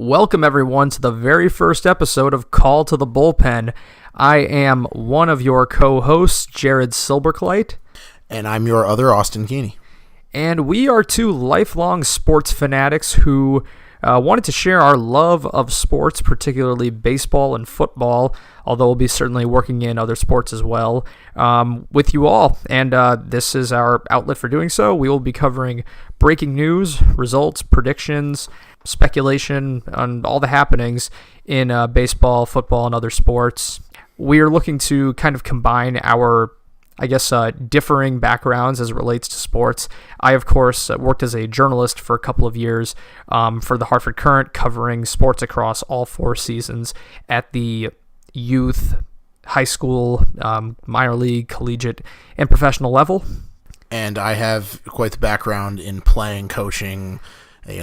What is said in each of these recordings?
Welcome, everyone, to the very first episode of Call to the Bullpen. I am one of your co-hosts, Jared Silberkleit. And I'm your other, Austin Keeney. And we are two lifelong sports fanatics who wanted to share our love of sports, particularly baseball and football, although we'll be certainly working in other sports as well, with you all. And this is our outlet for doing so. We will be covering breaking news, results, predictions, speculation on all the happenings in baseball, football, and other sports. We are looking to kind of combine our, differing backgrounds as it relates to sports. I, of course, worked as a journalist for a couple of years for the Hartford Courant, covering sports across all four seasons at the youth, high school, minor league, collegiate, and professional level. And I have quite the background in playing, coaching,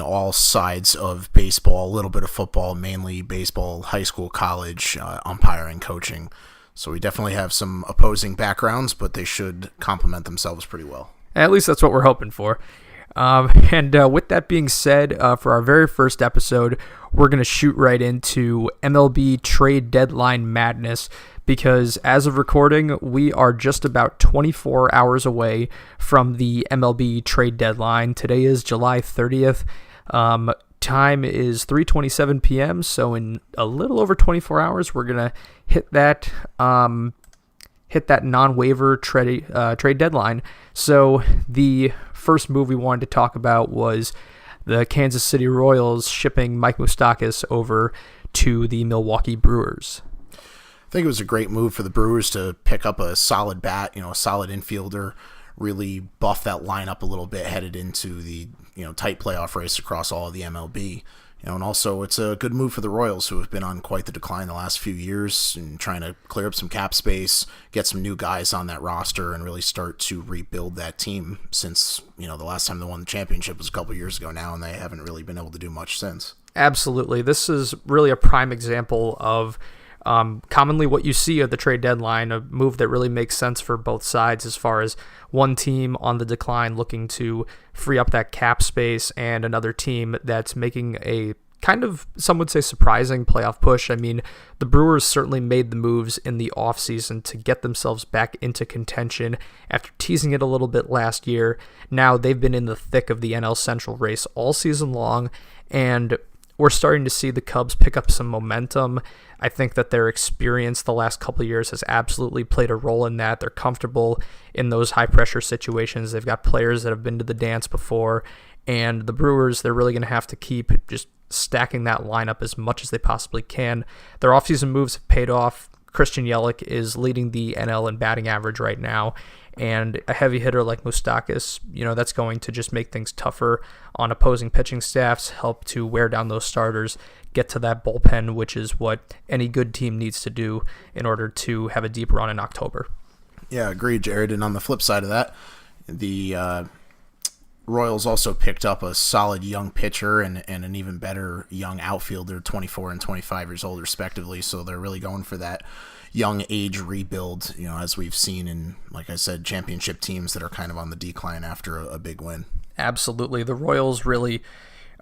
all sides of baseball, a little bit of football, mainly baseball, high school, college, umpiring, coaching. So we definitely have some opposing backgrounds, but they should complement themselves pretty well. At least that's what we're hoping for. And with that being said, for our very first episode, we're going to shoot right into MLB Trade Deadline madness, because as of recording, we are just about 24 hours away from the MLB Trade Deadline. Today is July 30th. Time is 3:27 p.m., so in a little over 24 hours, we're going to hit that non-waiver trade deadline. So the first move we wanted to talk about was the Kansas City Royals shipping Mike Moustakas over to the Milwaukee Brewers. I think it was a great move for the Brewers to pick up a solid bat, a solid infielder, really buff that lineup a little bit headed into the tight playoff race across all of the MLB. And also it's a good move for the Royals, who have been on quite the decline the last few years and trying to clear up some cap space, get some new guys on that roster, and really start to rebuild that team since, the last time they won the championship was a couple years ago now, and they haven't really been able to do much since. Absolutely. This is really a prime example of commonly what you see at the trade deadline, a move that really makes sense for both sides as far as one team on the decline looking to free up that cap space and another team that's making a kind of, some would say, surprising playoff push. I mean, the Brewers certainly made the moves in the offseason to get themselves back into contention after teasing it a little bit last year. Now they've been in the thick of the NL Central race all season long, and we're starting to see the Cubs pick up some momentum. I think that their experience the last couple of years has absolutely played a role in that. They're comfortable in those high-pressure situations. They've got players that have been to the dance before. And the Brewers, they're really going to have to keep just stacking that lineup as much as they possibly can. Their offseason moves have paid off. Christian Yelich is leading the NL in batting average right now. And a heavy hitter like Moustakas, that's going to just make things tougher on opposing pitching staffs, help to wear down those starters, get to that bullpen, which is what any good team needs to do in order to have a deep run in October. Yeah, agreed, Jared. And on the flip side of that, the Royals also picked up a solid young pitcher and an even better young outfielder, 24 and 25 years old respectively, so they're really going for that young age rebuild, as we've seen in, like I said, championship teams that are kind of on the decline after a big win. Absolutely. The Royals really,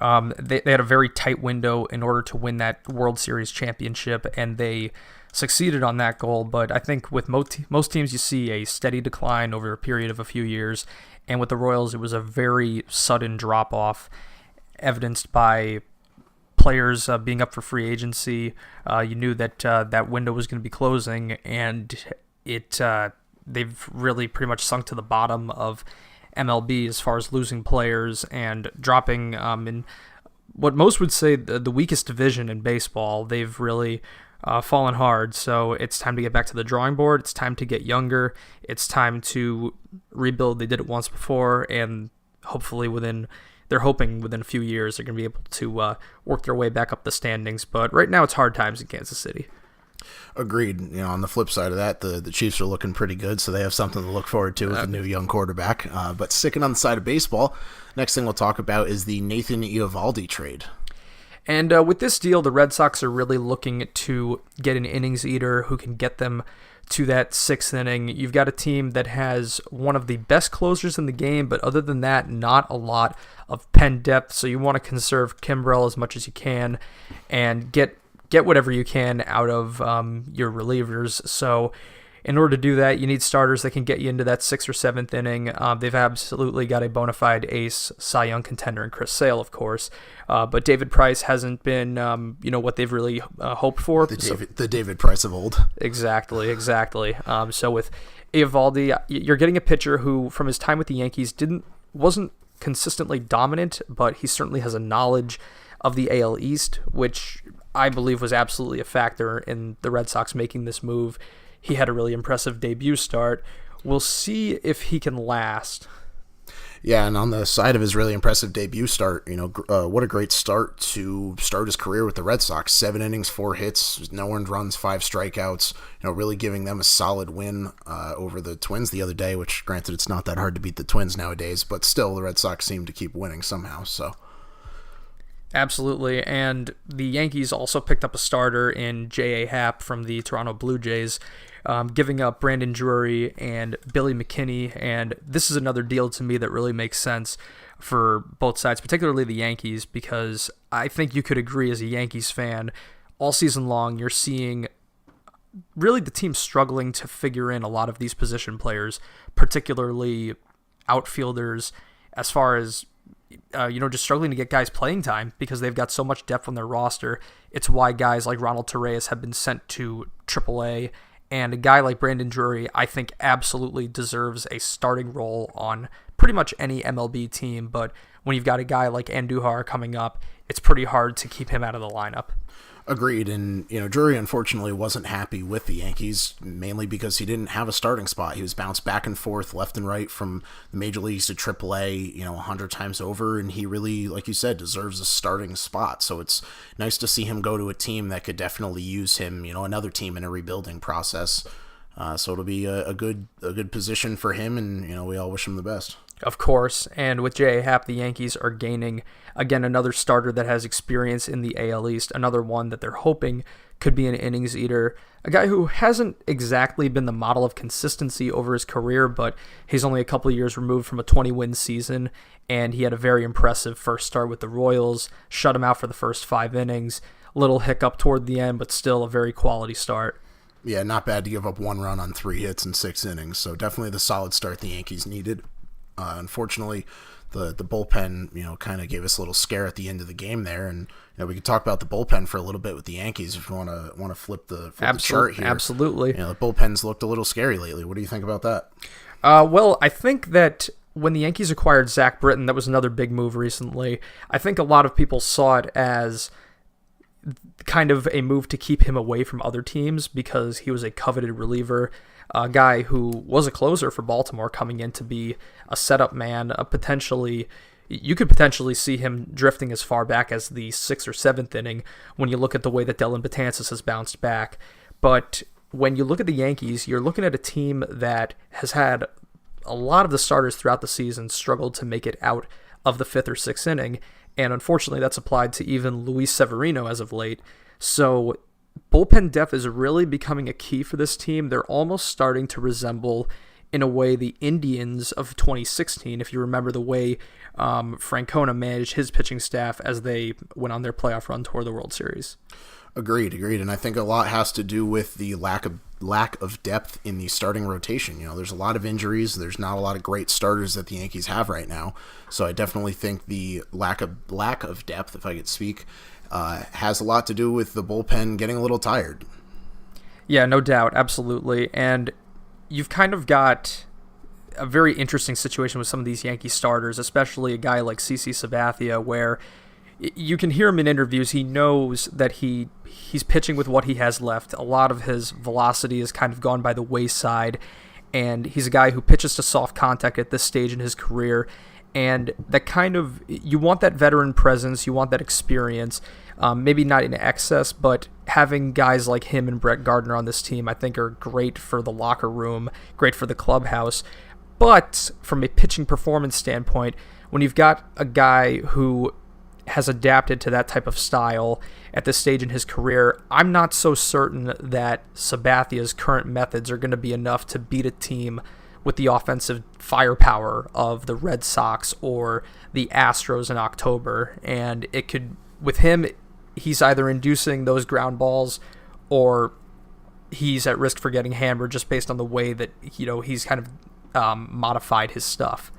they had a very tight window in order to win that World Series championship, and they succeeded on that goal. But I think with most teams, you see a steady decline over a period of a few years, and with the Royals, it was a very sudden drop-off, evidenced by players being up for free agency. You knew that that window was going to be closing, and they've really pretty much sunk to the bottom of MLB as far as losing players and dropping in what most would say the weakest division in baseball. They've really fallen hard, so it's time to get back to the drawing board. It's time to get younger. It's time to rebuild. They did it once before, and hopefully they're hoping within a few years they're going to be able to work their way back up the standings. But right now it's hard times in Kansas City. Agreed. On the flip side of that, the Chiefs are looking pretty good, so they have something to look forward to with a new young quarterback. But sticking on the side of baseball, next thing we'll talk about is the Nathan Eovaldi trade. And with this deal, the Red Sox are really looking to get an innings eater who can get them to that sixth inning. You've got a team that has one of the best closers in the game, but other than that, not a lot of pen depth. So you want to conserve Kimbrel as much as you can and get whatever you can out of your relievers. So in order to do that, you need starters that can get you into that sixth or seventh inning. They've absolutely got a bona fide ace, Cy Young contender in Chris Sale, of course. But David Price hasn't been, what they've really hoped for. The David Price of old. Exactly. So with Eovaldi, you're getting a pitcher who, from his time with the Yankees, wasn't consistently dominant, but he certainly has a knowledge of the AL East, which I believe was absolutely a factor in the Red Sox making this move. He had a really impressive debut start. We'll see if he can last. Yeah, and on the side of his really impressive debut start, what a great start to start his career with the Red Sox. 7 innings, 4 hits, no earned runs, 5 strikeouts, really giving them a solid win over the Twins the other day, which granted it's not that hard to beat the Twins nowadays, but still the Red Sox seem to keep winning somehow, so... Absolutely, and the Yankees also picked up a starter in J.A. Happ from the Toronto Blue Jays, giving up Brandon Drury and Billy McKinney, and this is another deal to me that really makes sense for both sides, particularly the Yankees, because I think you could agree as a Yankees fan, all season long you're seeing really the team struggling to figure in a lot of these position players, particularly outfielders, as far as just struggling to get guys playing time because they've got so much depth on their roster. It's why guys like Ronald Torreyes have been sent to AAA, and a guy like Brandon Drury, I think, absolutely deserves a starting role on pretty much any MLB team, but when you've got a guy like Andujar coming up, it's pretty hard to keep him out of the lineup. Agreed, and Drury unfortunately wasn't happy with the Yankees, mainly because he didn't have a starting spot. He was bounced back and forth, left and right from the major leagues to AAA, 100 times over, and he really, like you said, deserves a starting spot. So it's nice to see him go to a team that could definitely use him, another team in a rebuilding process. So it'll be a good position for him, and we all wish him the best. Of course, and with J.A. Happ, the Yankees are gaining, again, another starter that has experience in the AL East, another one that they're hoping could be an innings eater, a guy who hasn't exactly been the model of consistency over his career, but he's only a couple of years removed from a 20-win season, and he had a very impressive first start with the Royals, shut him out for the first 5 innings, little hiccup toward the end, but still a very quality start. Yeah, not bad to give up 1 run on 3 hits in 6 innings, so definitely the solid start the Yankees needed. Unfortunately, the bullpen, kind of gave us a little scare at the end of the game there, and we could talk about the bullpen for a little bit with the Yankees if you want to flip the chart here. Absolutely. The bullpen's looked a little scary lately. What do you think about that? Well, I think that when the Yankees acquired Zach Britton, that was another big move recently. I think a lot of people saw it as kind of a move to keep him away from other teams because he was a coveted reliever, a guy who was a closer for Baltimore coming in to be a setup man. You could potentially see him drifting as far back as the 6th or 7th inning when you look at the way that Dellin Betances has bounced back. But when you look at the Yankees, you're looking at a team that has had a lot of the starters throughout the season struggled to make it out of the 5th or 6th inning, and unfortunately that's applied to even Luis Severino as of late. So bullpen depth is really becoming a key for this team. They're almost starting to resemble, in a way, the Indians of 2016, if you remember the way Francona managed his pitching staff as they went on their playoff run toward the World Series. Agreed, and I think a lot has to do with the lack of depth in the starting rotation. There's a lot of injuries. There's not a lot of great starters that the Yankees have right now. So I definitely think the lack of depth, if I could speak, has a lot to do with the bullpen getting a little tired. Yeah, no doubt, absolutely. And you've kind of got a very interesting situation with some of these Yankee starters, especially a guy like CC Sabathia, where you can hear him in interviews. He knows that he's pitching with what he has left. A lot of his velocity has kind of gone by the wayside, and he's a guy who pitches to soft contact at this stage in his career. And that you want that veteran presence, you want that experience, maybe not in excess, but having guys like him and Brett Gardner on this team, I think, are great for the locker room, great for the clubhouse. But from a pitching performance standpoint, when you've got a guy who has adapted to that type of style at this stage in his career, I'm not so certain that Sabathia's current methods are going to be enough to beat a team with the offensive firepower of the Red Sox or the Astros in October. And it could, with him, he's either inducing those ground balls or he's at risk for getting hammered just based on the way that, he's kind of modified his stuff.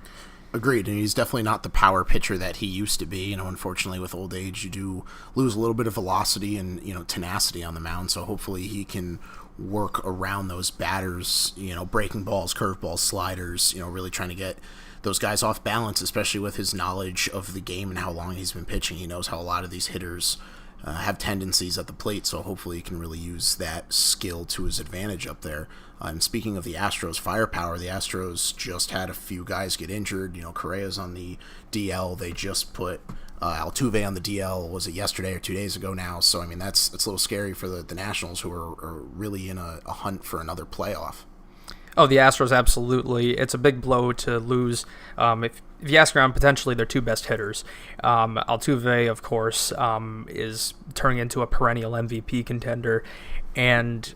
Agreed, and he's definitely not the power pitcher that he used to be. Unfortunately, with old age, you do lose a little bit of velocity and, tenacity on the mound, so hopefully he can work around those batters, breaking balls, curveballs, sliders, really trying to get those guys off balance, especially with his knowledge of the game and how long he's been pitching. He knows how a lot of these hitters have tendencies at the plate, so hopefully he can really use that skill to his advantage up there. And speaking of the Astros' firepower, the Astros just had a few guys get injured. Correa's on the DL. They just put Altuve on the DL, was it yesterday or 2 days ago now? So, that's a little scary for the Nationals, who are really in a hunt for another playoff. Oh, the Astros, absolutely. It's a big blow to lose. If you ask around, potentially their two best hitters. Altuve, of course, is turning into a perennial MVP contender. And,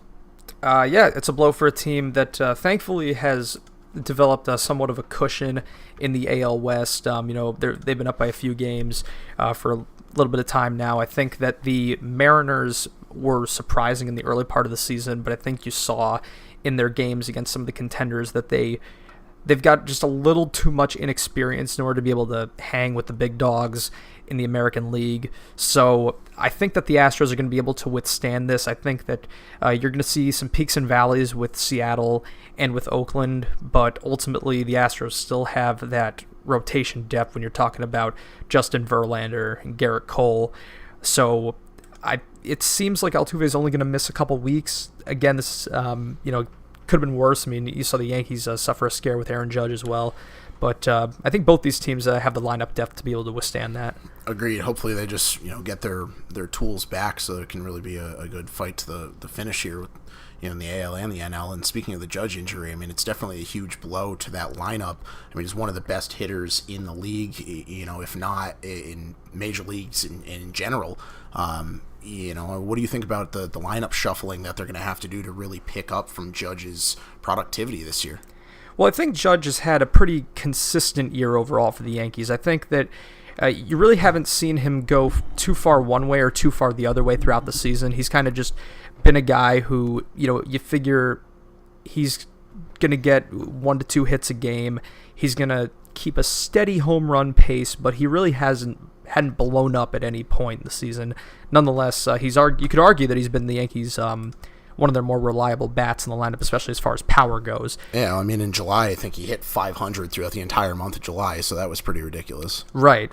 it's a blow for a team that thankfully has developed somewhat of a cushion in the AL West. They've been up by a few games for a little bit of time now. I think that the Mariners were surprising in the early part of the season, but I think you saw in their games against some of the contenders that they've got just a little too much inexperience in order to be able to hang with the big dogs in the American League. So I think that the Astros are going to be able to withstand this. I think that you're going to see some peaks and valleys with Seattle and with Oakland, but ultimately the Astros still have that rotation depth when you're talking about Justin Verlander and Garrett Cole. So it seems like Altuve is only going to miss a couple weeks. Again, this could have been worse. You saw the Yankees suffer a scare with Aaron Judge as well. But I think both these teams have the lineup depth to be able to withstand that. Agreed. Hopefully they just get their tools back so it can really be a good fight to the finish here, in the AL and the NL. And speaking of the Judge injury, it's definitely a huge blow to that lineup. He's one of the best hitters in the league, if not in major leagues in general. What do you think about the lineup shuffling that they're going to have to do to really pick up from Judge's productivity this year? Well, I think Judge has had a pretty consistent year overall for the Yankees. I think that you really haven't seen him go too far one way or too far the other way throughout the season. He's kind of just been a guy who, you figure he's going to get 1 to 2 hits a game. He's going to keep a steady home run pace, but he really hadn't blown up at any point in the season. Nonetheless, you could argue that he's been the Yankees' one of their more reliable bats in the lineup, especially as far as power goes. Yeah, in July, I think he hit 500 throughout the entire month of July, so that was pretty ridiculous. Right.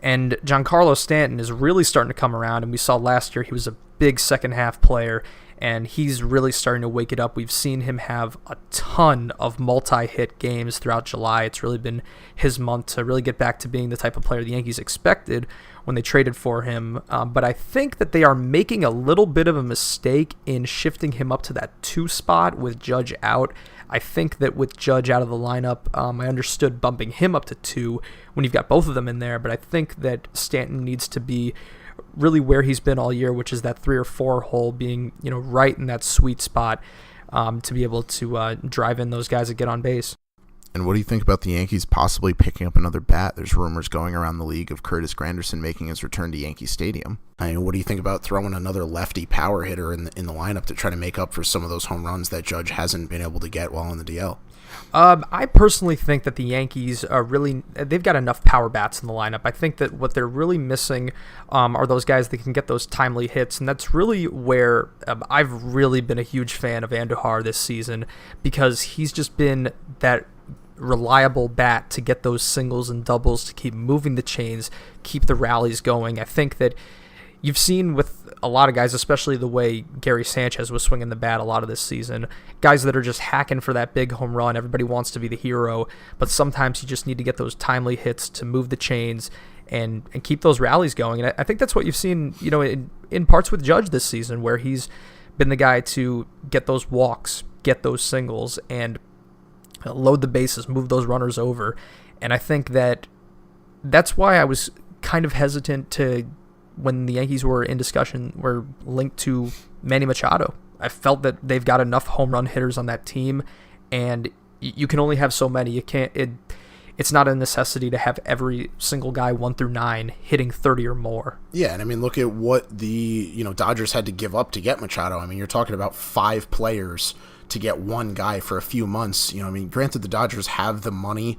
And Giancarlo Stanton is really starting to come around, and we saw last year he was a big second-half player, and he's really starting to wake it up. We've seen him have a ton of multi-hit games throughout July. It's really been his month to really get back to being the type of player the Yankees expected when they traded for him. But I think that they are making a little bit of a mistake in shifting him up to that 2 spot with Judge out. I think that with Judge out of the lineup, I understood bumping him up to 2 when you've got both of them in there, but I think that Stanton needs to be really where he's been all year, which is that 3 or 4 hole, being right in that sweet spot to be able to drive in those guys that get on base. And what do you think about the Yankees possibly picking up another bat? There's rumors going around the league of Curtis Granderson making his return to Yankee Stadium. What do you think about throwing another lefty power hitter in the lineup to try to make up for some of those home runs that Judge hasn't been able to get while on the DL? I personally think that the Yankees they've got enough power bats in the lineup. I think that what they're really missing are those guys that can get those timely hits, and that's really where I've really been a huge fan of Andujar this season, because he's just been that reliable bat to get those singles and doubles, to keep moving the chains, keep the rallies going. I think that you've seen with a lot of guys, especially the way Gary Sanchez was swinging the bat a lot of this season, guys that are just hacking for that big home run. Everybody wants to be the hero, but sometimes you just need to get those timely hits to move the chains and keep those rallies going. And I think that's what you've seen, in parts with Judge this season, where he's been the guy to get those walks, get those singles, and load the bases, move those runners over. And I think that that's why I was kind of hesitant to, when the Yankees were in discussion, were linked to Manny Machado. I felt that they've got enough home run hitters on that team, and you can only have so many. You can't. It's not a necessity to have every single guy 1 through 9 hitting 30 or more. Yeah, and I mean, look at what the Dodgers had to give up to get Machado. I mean, you're talking about 5 players to get one guy for a few months. I mean, granted, the Dodgers have the money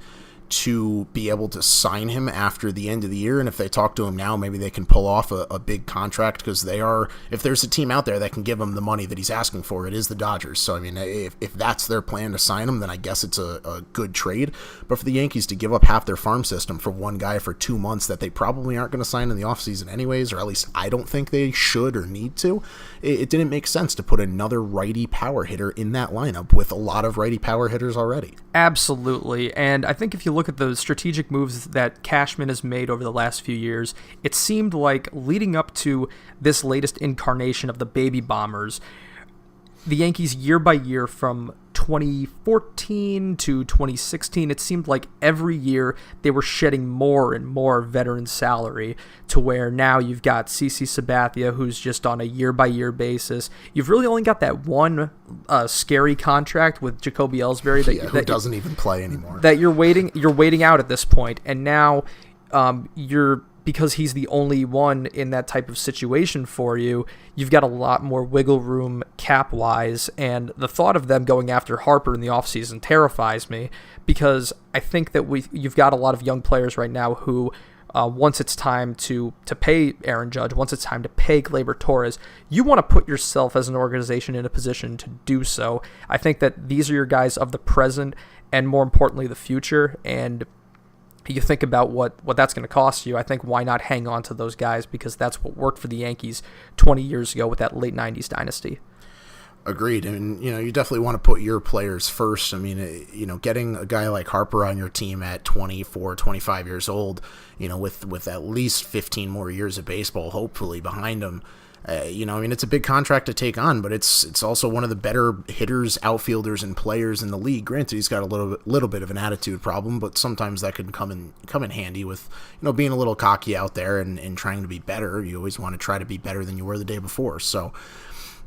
to be able to sign him after the end of the year, and if they talk to him now, maybe they can pull off a big contract, because if there's a team out there that can give him the money that he's asking for, it is the Dodgers. So I mean, if that's their plan to sign him, then I guess it's a good trade. But for the Yankees to give up half their farm system for one guy for 2 months that they probably aren't going to sign in the offseason anyways, or at least I don't think they should or need to, it didn't make sense to put another righty power hitter in that lineup with a lot of righty power hitters already. Absolutely. And I think if you look at the strategic moves that Cashman has made over the last few years, it seemed like leading up to this latest incarnation of the Baby Bombers, the Yankees year by year from 2014 to 2016, it seemed like every year they were shedding more and more veteran salary, to where now you've got CC Sabathia, who's just on a year-by-year basis. You've really only got that one scary contract with Jacoby Ellsbury who doesn't even play anymore. That you're waiting out at this point, and now because he's the only one in that type of situation for you, you've got a lot more wiggle room cap-wise, and the thought of them going after Harper in the offseason terrifies me, because I think that you've got a lot of young players right now who, once it's time to pay Aaron Judge, once it's time to pay Gleyber Torres, you want to put yourself as an organization in a position to do so. I think that these are your guys of the present, and more importantly, the future, and you think about what that's going to cost you. I think why not hang on to those guys, because that's what worked for the Yankees 20 years ago with that late 90s dynasty. Agreed. And, you definitely want to put your players first. I mean, getting a guy like Harper on your team at 24, 25 years old, with at least 15 more years of baseball, hopefully, behind him, it's a big contract to take on, but it's also one of the better hitters, outfielders, and players in the league. Granted, he's got a little bit of an attitude problem, but sometimes that can come in handy with, being a little cocky out there and trying to be better. You always want to try to be better than you were the day before. So,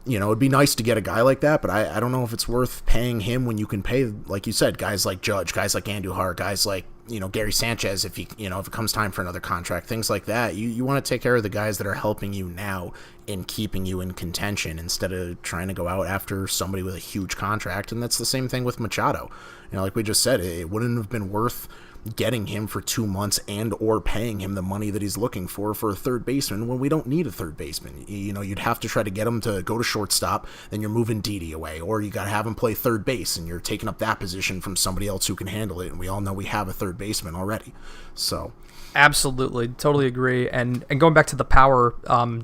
it'd be nice to get a guy like that, but I don't know if it's worth paying him when you can pay, like you said, guys like Judge, guys like Andujar, guys like, Gary Sanchez, if it comes time for another contract, things like that. You want to take care of the guys that are helping you now and keeping you in contention, instead of trying to go out after somebody with a huge contract. And that's the same thing with Machado. Like we just said, it wouldn't have been worth getting him for 2 months and or paying him the money that he's looking for a third baseman when we don't need a third baseman. You'd have to try to get him to go to shortstop, then you're moving Didi away, or you got to have him play third base and you're taking up that position from somebody else who can handle it, and we all know we have a third baseman already. So absolutely, totally agree. And going back to the power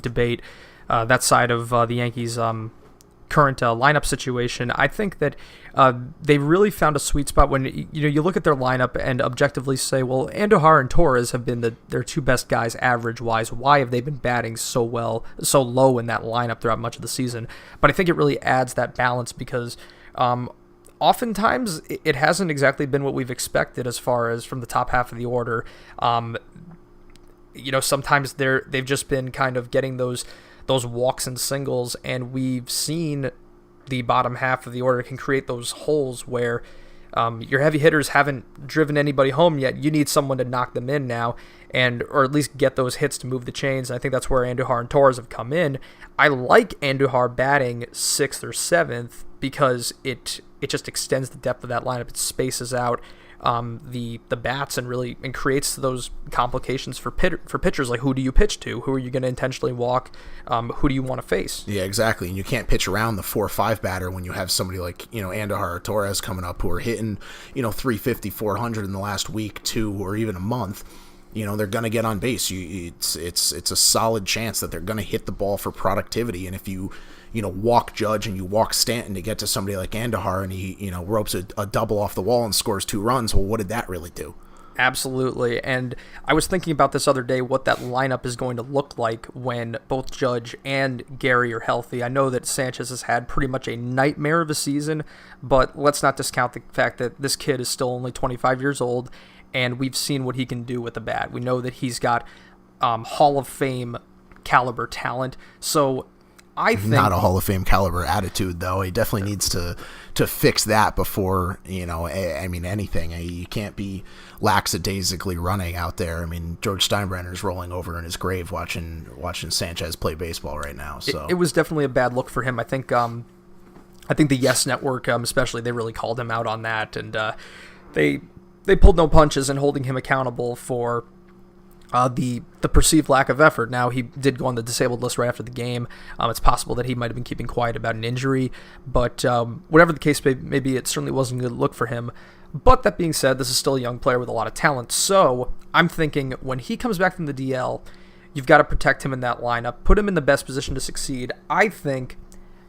debate, that side of the Yankees current lineup situation, I think that they really found a sweet spot when you look at their lineup and objectively say, well, Andujar and Torres have been their two best guys average wise. Why have they been batting so low in that lineup throughout much of the season? But I think it really adds that balance, because oftentimes it hasn't exactly been what we've expected as far as from the top half of the order. Sometimes they've just been kind of getting those walks and singles, and we've seen the bottom half of the order can create those holes where your heavy hitters haven't driven anybody home yet. You need someone to knock them in now, or at least get those hits to move the chains. And I think that's where Andujar and Torres have come in. I like Andujar batting 6th or 7th because it just extends the depth of that lineup. It spaces out the bats and creates those complications for pitchers, like who do you pitch to, who are you going to intentionally walk, who do you want to face. Yeah, exactly. And you can't pitch around the 4-5 batter when you have somebody like Andujar or Torres coming up who are hitting 350, 400 in the last week, 2, or even a month. They're going to get on base. It's a solid chance that they're going to hit the ball for productivity. And if you walk Judge and you walk Stanton to get to somebody like Andujar, and he ropes a double off the wall and scores 2 runs, well, what did that really do? Absolutely. And I was thinking about this other day, what that lineup is going to look like when both Judge and Gary are healthy. I know that Sanchez has had pretty much a nightmare of a season, but let's not discount the fact that this kid is still only 25 years old, and we've seen what he can do with the bat. We know that he's got Hall of Fame caliber talent. So I think not a Hall of Fame caliber attitude, though. He definitely needs to fix that before, I mean, anything. You can't be lackadaisically running out there. I mean, George Steinbrenner's rolling over in his grave watching Sanchez play baseball right now. So it was definitely a bad look for him. I think the Yes Network, especially, they really called him out on that, and they pulled no punches in holding him accountable for the perceived lack of effort. Now, he did go on the disabled list right after the game. It's possible that he might have been keeping quiet about an injury, but whatever the case may be, it certainly wasn't a good look for him. But that being said, this is still a young player with a lot of talent, so I'm thinking when he comes back from the DL, you've got to protect him in that lineup, put him in the best position to succeed. I think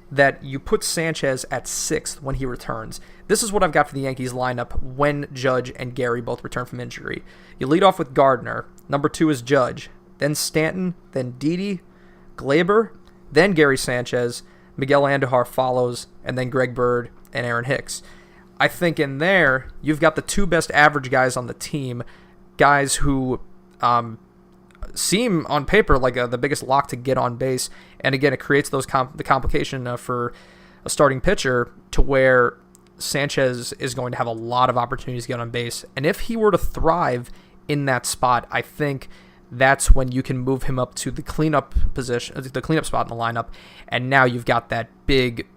that you put Sanchez at 6th when he returns. This is what I've got for the Yankees lineup when Judge and Gary both return from injury. You lead off with Gardner. Number 2 is Judge. Then Stanton. Then Didi. Glaber. Then Gary Sanchez. Miguel Andujar follows. And then Greg Bird and Aaron Hicks. I think in there, you've got the 2 best average guys on the team. Guys who seem on paper like the biggest lock to get on base, and again, it creates the complication for a starting pitcher to where Sanchez is going to have a lot of opportunities to get on base, and if he were to thrive in that spot, I think that's when you can move him up to the cleanup position, the cleanup spot in the lineup, and now you've got that big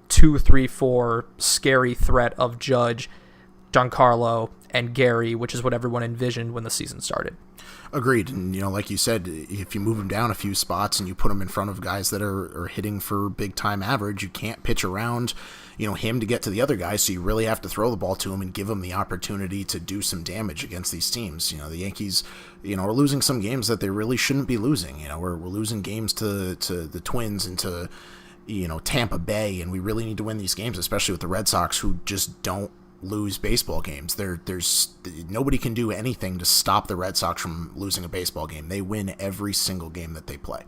2, 3, 4 scary threat of Judge, Giancarlo, and Gary, which is what everyone envisioned when the season started. Agreed. And, like you said, if you move him down a few spots and you put him in front of guys that are hitting for big-time average, you can't pitch around, him to get to the other guys, so you really have to throw the ball to him and give him the opportunity to do some damage against these teams. The Yankees, are losing some games that they really shouldn't be losing. We're losing games to the Twins and to, Tampa Bay, and we really need to win these games, especially with the Red Sox, who just don't lose baseball games. There's nobody can do anything to stop the Red Sox from losing a baseball game. They win every single game that they play.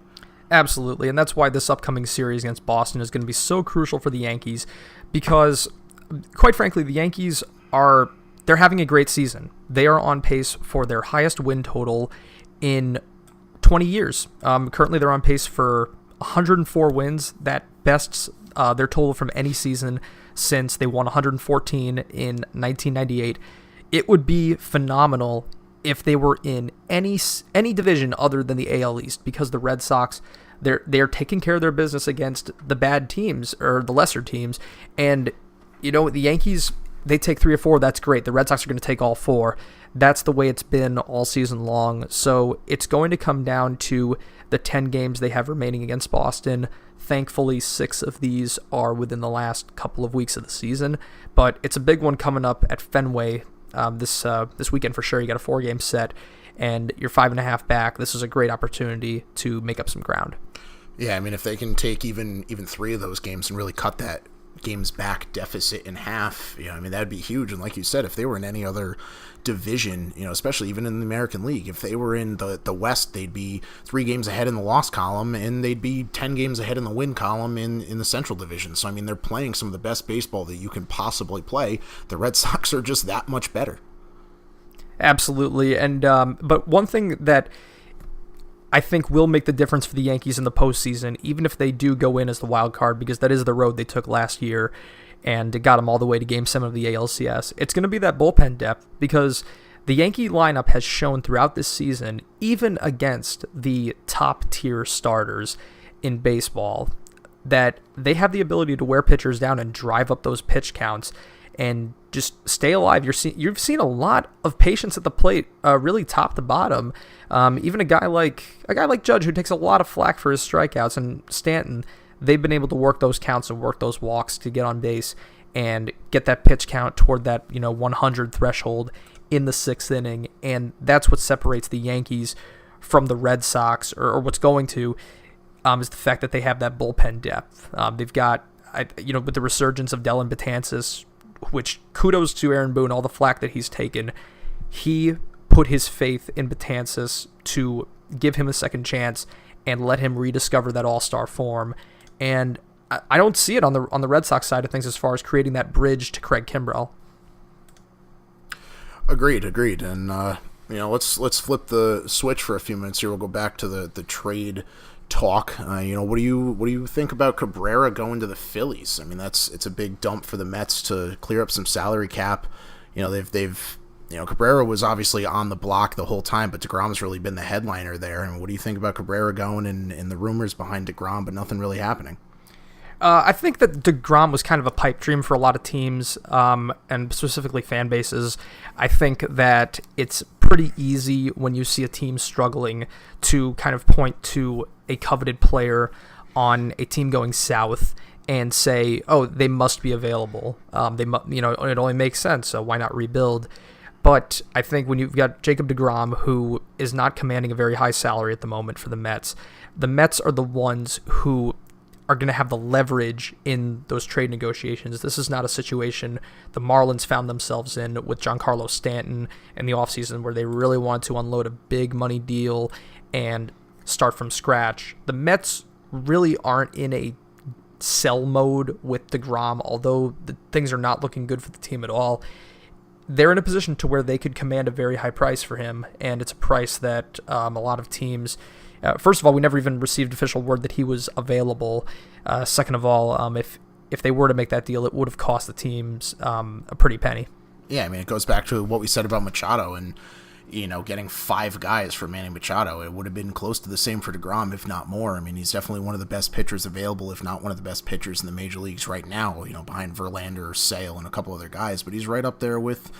Absolutely, and that's why this upcoming series against Boston is going to be so crucial for the Yankees, because quite frankly, the Yankees they're having a great season. They are on pace for their highest win total in 20 years. Currently, they're on pace for 104 wins. That bests their total from any season since they won 114 in 1998. It would be phenomenal if they were in any division other than the AL East, because the Red Sox, they're taking care of their business against the bad teams or the lesser teams, and the Yankees, they take 3 or 4, that's great. The Red Sox are going to take all 4. That's the way it's been all season long. So it's going to come down to the 10 games they have remaining against Boston. Thankfully, 6 of these are within the last couple of weeks of the season, but it's a big one coming up at Fenway this weekend for sure. You got a 4-game set, and you're 5.5 back. This is a great opportunity to make up some ground. Yeah, I mean, if they can take even 3 of those games and really cut that games back deficit in half, that'd be huge. And like you said, if they were in any other division, especially even in the American League, if they were in the West, they'd be 3 games ahead in the loss column, and they'd be 10 games ahead in the win column in the Central Division. So, they're playing some of the best baseball that you can possibly play. The Red Sox are just that much better. Absolutely. And but one thing that I think will make the difference for the Yankees in the postseason, even if they do go in as the wild card, because that is the road they took last year, and it got them all the way to Game 7 of the ALCS, it's going to be that bullpen depth, because the Yankee lineup has shown throughout this season, even against the top-tier starters in baseball, that they have the ability to wear pitchers down and drive up those pitch counts and just stay alive. You've seen a lot of patience at the plate, really top to bottom. Even a guy like Judge, who takes a lot of flack for his strikeouts, and Stanton, they've been able to work those counts and work those walks to get on base and get that pitch count toward that 100 threshold in the 6th inning, and that's what separates the Yankees from the Red Sox, or what's going to, is the fact that they have that bullpen depth. They've got, with the resurgence of Dellin Betances, which kudos to Aaron Boone, all the flack that he's taken. He put his faith in Betances to give him a second chance and let him rediscover that all-star form. And I don't see it on the Red Sox side of things as far as creating that bridge to Craig Kimbrell. Agreed. And Let's flip the switch for a few minutes here. We'll go back to the trade talk. What do you think about Cabrera going to the Phillies? I mean, it's a big dump for the Mets to clear up some salary cap. Cabrera was obviously on the block the whole time, but DeGrom's really been the headliner there. And what do you think about Cabrera going and the rumors behind DeGrom, but nothing really happening? I think that DeGrom was kind of a pipe dream for a lot of teams, and specifically fan bases. I think that it's pretty easy when you see a team struggling to kind of point to a coveted player on a team going south and say, oh, they must be available. It only makes sense, so why not rebuild? But I think when you've got Jacob deGrom, who is not commanding a very high salary at the moment for the Mets are the ones who are going to have the leverage in those trade negotiations. This is not a situation the Marlins found themselves in with Giancarlo Stanton in the offseason where they really wanted to unload a big money deal and start from scratch. The Mets really aren't in a sell mode with deGrom, although things are not looking good for the team at all. They're in a position to where they could command a very high price for him, and it's a price that a lot of teams... first of all, we never even received official word that he was available. Second of all, if they were to make that deal, it would have cost the teams a pretty penny. Yeah, I mean, it goes back to what we said about Machado and, getting 5 guys for Manny Machado. It would have been close to the same for deGrom, if not more. I mean, he's definitely one of the best pitchers available, if not one of the best pitchers in the major leagues right now, behind Verlander, Sale, and a couple other guys. But he's right up there with,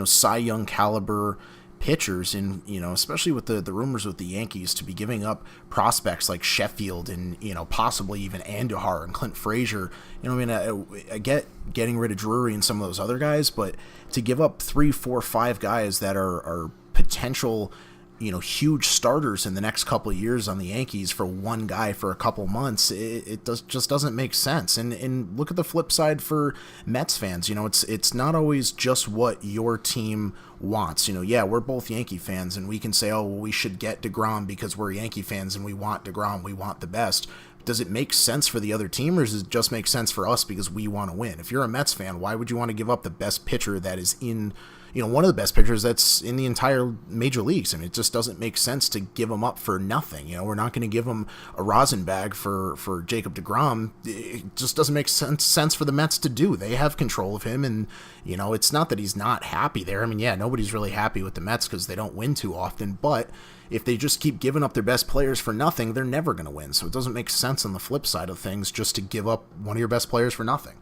Cy Young caliber pitchers, and especially with the rumors with the Yankees to be giving up prospects like Sheffield and possibly even Andujar and Clint Frazier. I get getting rid of Drury and some of those other guys, but to give up 3, 4, 5 guys that are potential huge starters in the next couple of years on the Yankees for one guy for a couple months, it just doesn't make sense. And look at the flip side for Mets fans. It's not always just what your team wants. We're both Yankee fans, and we can say, oh, well, we should get deGrom because we're Yankee fans and we want deGrom, we want the best. Does it make sense for the other team, or does it just make sense for us because we want to win? If you're a Mets fan, why would you want to give up the best pitcher that is in one of the best pitchers that's in the entire major leagues? I mean, it just doesn't make sense to give him up for nothing. We're not going to give him a Rosenbag for Jacob deGrom. It just doesn't make sense for the Mets to do. They have control of him, and, it's not that he's not happy there. I mean, yeah, nobody's really happy with the Mets because they don't win too often, but if they just keep giving up their best players for nothing, they're never going to win. So it doesn't make sense on the flip side of things just to give up one of your best players for nothing.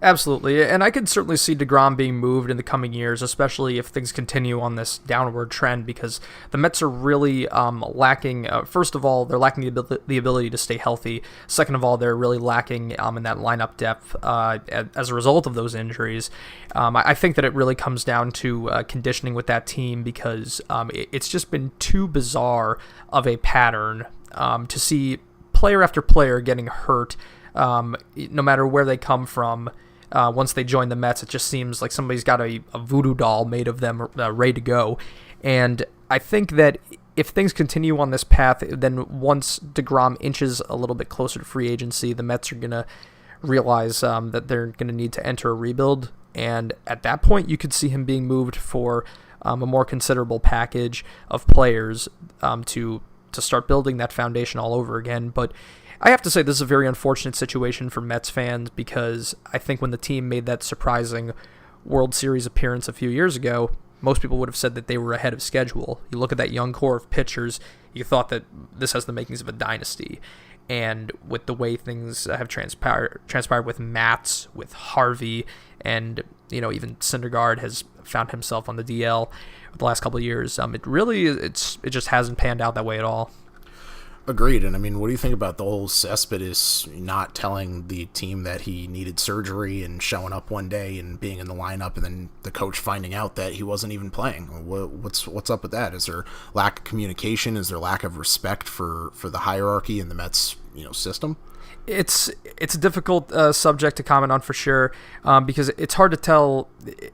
Absolutely, and I could certainly see deGrom being moved in the coming years, especially if things continue on this downward trend, because the Mets are really lacking. First of all, they're lacking the ability to stay healthy. Second of all, they're really lacking in that lineup depth as a result of those injuries. I think that it really comes down to conditioning with that team, because it's just been too bizarre of a pattern to see player after player getting hurt, no matter where they come from. Once they join the Mets, it just seems like somebody's got a voodoo doll made of them ready to go. And I think that if things continue on this path, then once deGrom inches a little bit closer to free agency, the Mets are going to realize that they're going to need to enter a rebuild. And at that point, you could see him being moved for a more considerable package of players to start building that foundation all over again. But I have to say this is a very unfortunate situation for Mets fans, because I think when the team made that surprising World Series appearance a few years ago, most people would have said that they were ahead of schedule. You look at that young core of pitchers, you thought that this has the makings of a dynasty. And with the way things have transpired with Matz, with Harvey, and even Syndergaard has found himself on the DL the last couple of years, it just hasn't panned out that way at all. Agreed. And I mean, what do you think about the whole Cespedes not telling the team that he needed surgery and showing up one day and being in the lineup, and then the coach finding out that he wasn't even playing? What's up with that? Is there lack of communication? Is there lack of respect for the hierarchy in the Mets system? It's a difficult subject to comment on for sure, because it's hard to tell.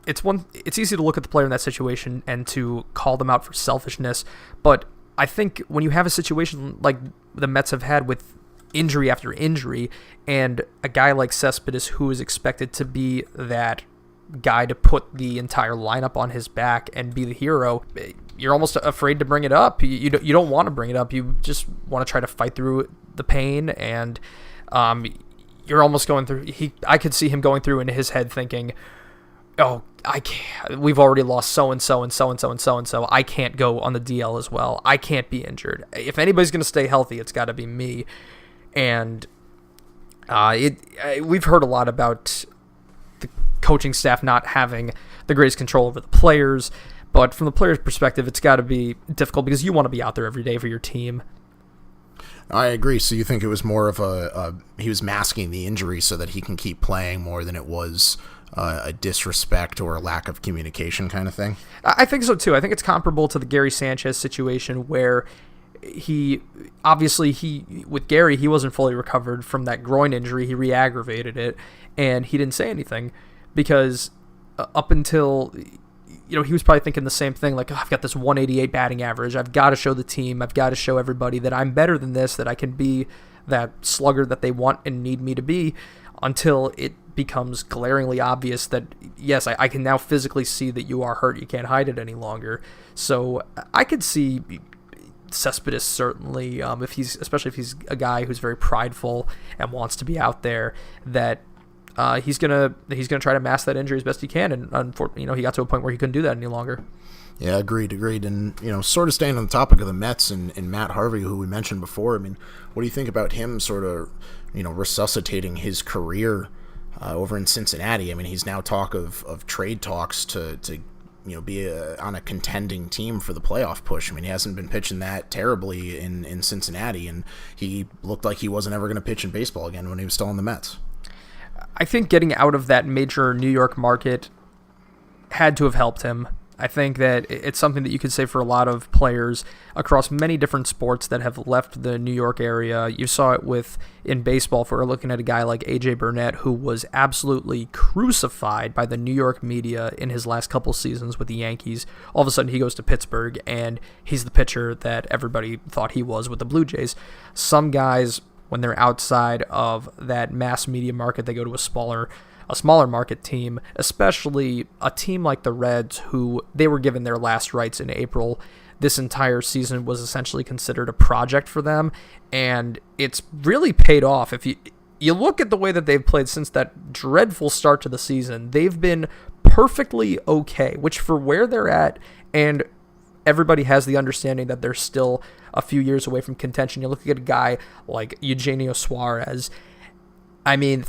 It's easy to look at the player in that situation and to call them out for selfishness, but I think when you have a situation like the Mets have had with injury after injury, and a guy like Cespedes, who is expected to be that guy to put the entire lineup on his back and be the hero, you're almost afraid to bring it up. You don't want to bring it up. You just want to try to fight through the pain, and you're almost going through. I could see him going through in his head thinking, "Oh, I can't. We've already lost so and so and so and so and so and so. I can't go on the DL as well. I can't be injured. If anybody's going to stay healthy, it's got to be me." And we've heard a lot about the coaching staff not having the greatest control over the players, but from the players' perspective, it's got to be difficult because you want to be out there every day for your team. I agree. So you think it was more of he was masking the injury so that he can keep playing more than it was a disrespect or a lack of communication kind of thing? I think so too. I think it's comparable to the Gary Sanchez situation where with Gary, he wasn't fully recovered from that groin injury. He re-aggravated it, and he didn't say anything because up until, he was probably thinking the same thing, like, oh, I've got this 188 batting average. I've got to show the team. I've got to show everybody that I'm better than this, that I can be that slugger that they want and need me to be, until it becomes glaringly obvious that, yes, I can now physically see that you are hurt. You can't hide it any longer. So I could see Cespedes certainly, especially if he's a guy who's very prideful and wants to be out there, that he's gonna try to mask that injury as best he can, and unfortunately, he got to a point where he couldn't do that any longer. Yeah, agreed. And sort of staying on the topic of the Mets and Matt Harvey, who we mentioned before. I mean, what do you think about him sort of resuscitating his career over in Cincinnati? I mean, he's now talk of trade talks to be on a contending team for the playoff push. I mean, he hasn't been pitching that terribly in Cincinnati, and he looked like he wasn't ever going to pitch in baseball again when he was still in the Mets. I think getting out of that major New York market had to have helped him. I think that it's something that you could say for a lot of players across many different sports that have left the New York area. You saw it in baseball, if we're looking at a guy like A.J. Burnett, who was absolutely crucified by the New York media in his last couple seasons with the Yankees. All of a sudden, he goes to Pittsburgh, and he's the pitcher that everybody thought he was with the Blue Jays. Some guys, when they're outside of that mass media market, they go to a smaller market team, especially a team like the Reds, who they were given their last rites in April. This entire season was essentially considered a project for them, and it's really paid off. If you look at the way that they've played since that dreadful start to the season, they've been perfectly okay, which for where they're at, and everybody has the understanding that they're still a few years away from contention. You look at a guy like Eugenio Suarez. I mean,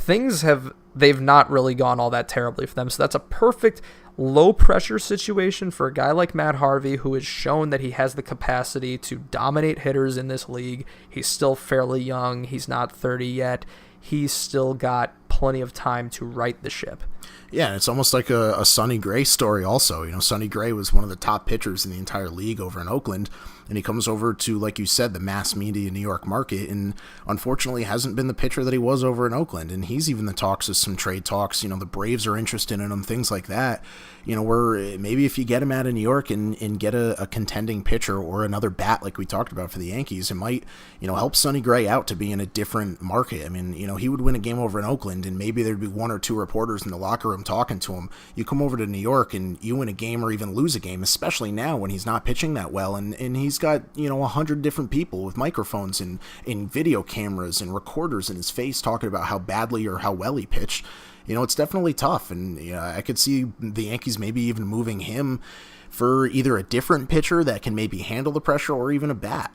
they've not really gone all that terribly for them. So that's a perfect low-pressure situation for a guy like Matt Harvey, who has shown that he has the capacity to dominate hitters in this league. He's still fairly young. He's not 30 yet. He's still got plenty of time to right the ship. Yeah, and it's almost like a Sonny Gray story also. Sonny Gray was one of the top pitchers in the entire league over in Oakland, and he comes over to, like you said, the mass media New York market, and unfortunately hasn't been the pitcher that he was over in Oakland. And he's even the talks of some trade talks. The Braves are interested in him, things like that. Where maybe if you get him out of New York and get a contending pitcher or another bat like we talked about for the Yankees, it might, help Sonny Gray out to be in a different market. I mean, he would win a game over in Oakland, and maybe there'd be one or two reporters in the locker room talking to him. You come over to New York and you win a game or even lose a game, especially now when he's not pitching that well, and he's got 100 different people with microphones and video cameras and recorders in his face talking about how badly or how well he pitched. It's definitely tough, and I could see the Yankees maybe even moving him for either a different pitcher that can maybe handle the pressure or even a bat.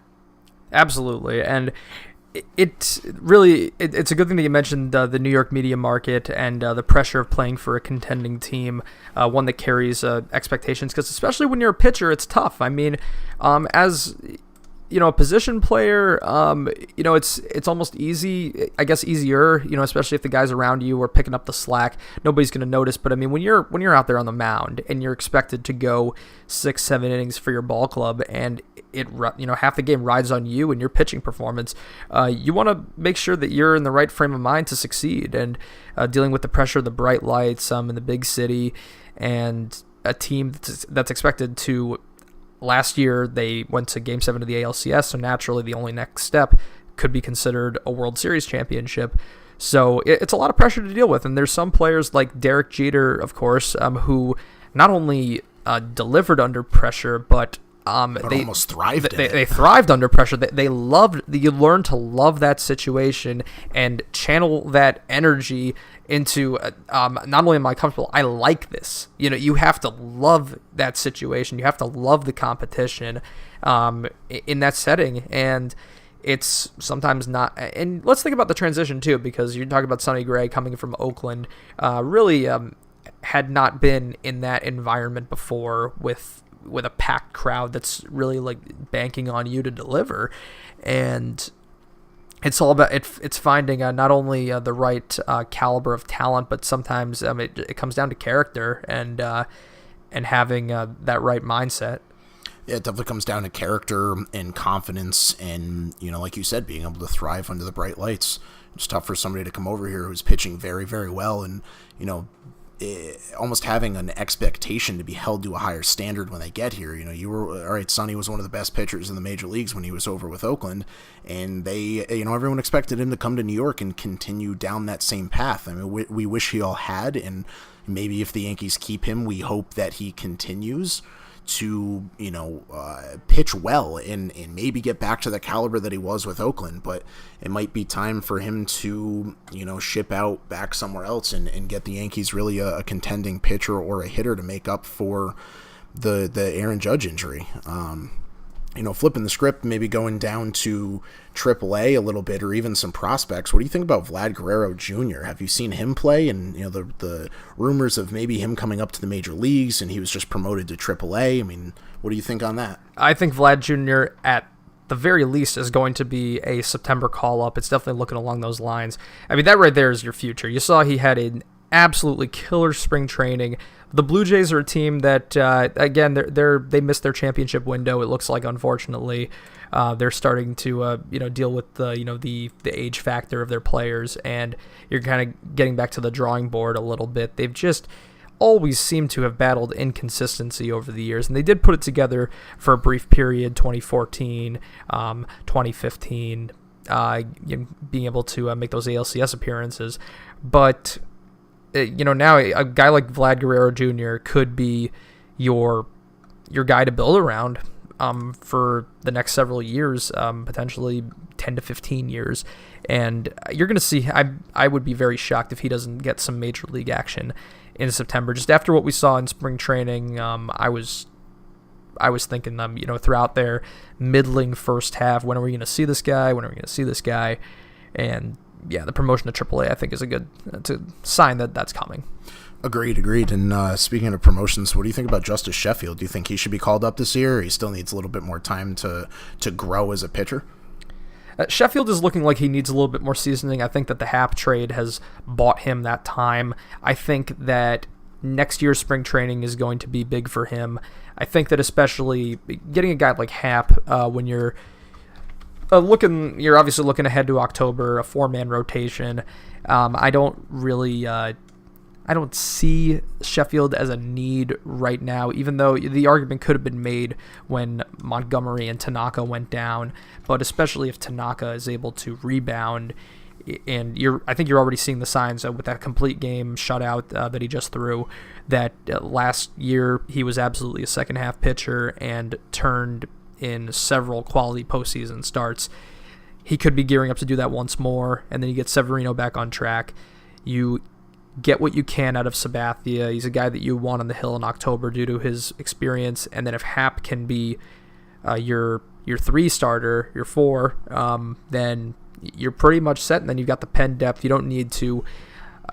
Absolutely, and it's a good thing that you mentioned the New York media market and the pressure of playing for a contending team, one that carries expectations, because especially when you're a pitcher, it's tough. I mean, as a position player, it's almost easier, especially if the guys around you are picking up the slack. Nobody's going to notice. But I mean, when you're out there on the mound and you're expected to go 6-7 innings for your ball club, and half the game rides on you and your pitching performance, you want to make sure that you're in the right frame of mind to succeed. And dealing with the pressure of the bright lights in the big city, and a team that's expected to. Last year, they went to Game 7 of the ALCS, so naturally the only next step could be considered a World Series championship. So it's a lot of pressure to deal with. And there's some players like Derek Jeter, of course, who not only delivered under pressure, but they almost thrived. They thrived under pressure. They loved. You learn to love that situation and channel that energy into. Not only am I comfortable, I like this. You have to love that situation. You have to love the competition in that setting, and it's sometimes not. And let's think about the transition too, because you're talking about Sonny Gray coming from Oakland. Really had not been in that environment before with a packed crowd that's really like banking on you to deliver. And it's all about it's finding not only the right caliber of talent, but sometimes it comes down to character and having that right mindset. Yeah, it definitely comes down to character and confidence and, like you said, being able to thrive under the bright lights. It's tough for somebody to come over here who's pitching very, very well and, almost having an expectation to be held to a higher standard when they get here. You were, all right, Sonny was one of the best pitchers in the major leagues when he was over with Oakland, and they, everyone expected him to come to New York and continue down that same path. I mean, we wish he all had, and maybe if the Yankees keep him, we hope that he continues to, pitch well and maybe get back to the caliber that he was with Oakland, but it might be time for him to, ship out back somewhere else and get the Yankees really a contending pitcher or a hitter to make up for the Aaron Judge injury. Flipping the script, maybe going down to AAA a little bit, or even some prospects. What do you think about Vlad Guerrero Jr.? Have you seen him play? And the rumors of maybe him coming up to the major leagues, and he was just promoted to AAA. I mean, what do you think on that? I think Vlad Jr. at the very least is going to be a September call-up. It's definitely looking along those lines. I mean, that right there is your future. You saw he had an absolutely killer spring training. The Blue Jays are a team that, again, they missed their championship window. It looks like, unfortunately, they're starting to deal with the age factor of their players, and you're kind of getting back to the drawing board a little bit. They've just always seemed to have battled inconsistency over the years, and they did put it together for a brief period, 2014, 2015, being able to make those ALCS appearances, but. Now a guy like Vlad Guerrero Jr. could be your guy to build around for the next several years, potentially 10 to 15 years. And you're going to see, I would be very shocked if he doesn't get some major league action in September. Just after what we saw in spring training, I was thinking, throughout their middling first half, when are we going to see this guy? When are we going to see this guy? And yeah, the promotion to AAA, I think, is a good sign that that's coming. Agreed. And speaking of promotions, what do you think about Justice Sheffield? Do you think he should be called up this year, or he still needs a little bit more time to grow as a pitcher? Sheffield is looking like he needs a little bit more seasoning. I think that the Happ trade has bought him that time. I think that next year's spring training is going to be big for him. I think that especially getting a guy like Happ when you're obviously looking ahead to October, a 4-man rotation. I don't see Sheffield as a need right now, even though the argument could have been made when Montgomery and Tanaka went down. But especially if Tanaka is able to rebound, and I think you're already seeing the signs with that complete game shutout that he just threw, that last year he was absolutely a second half pitcher and turned in several quality postseason starts. He could be gearing up to do that once more, and then you get Severino back on track. You get what you can out of Sabathia. He's a guy that you want on the hill in October due to his experience, and then if Happ can be your 3 starter, your 4, then you're pretty much set, and then you've got the pen depth. You don't need to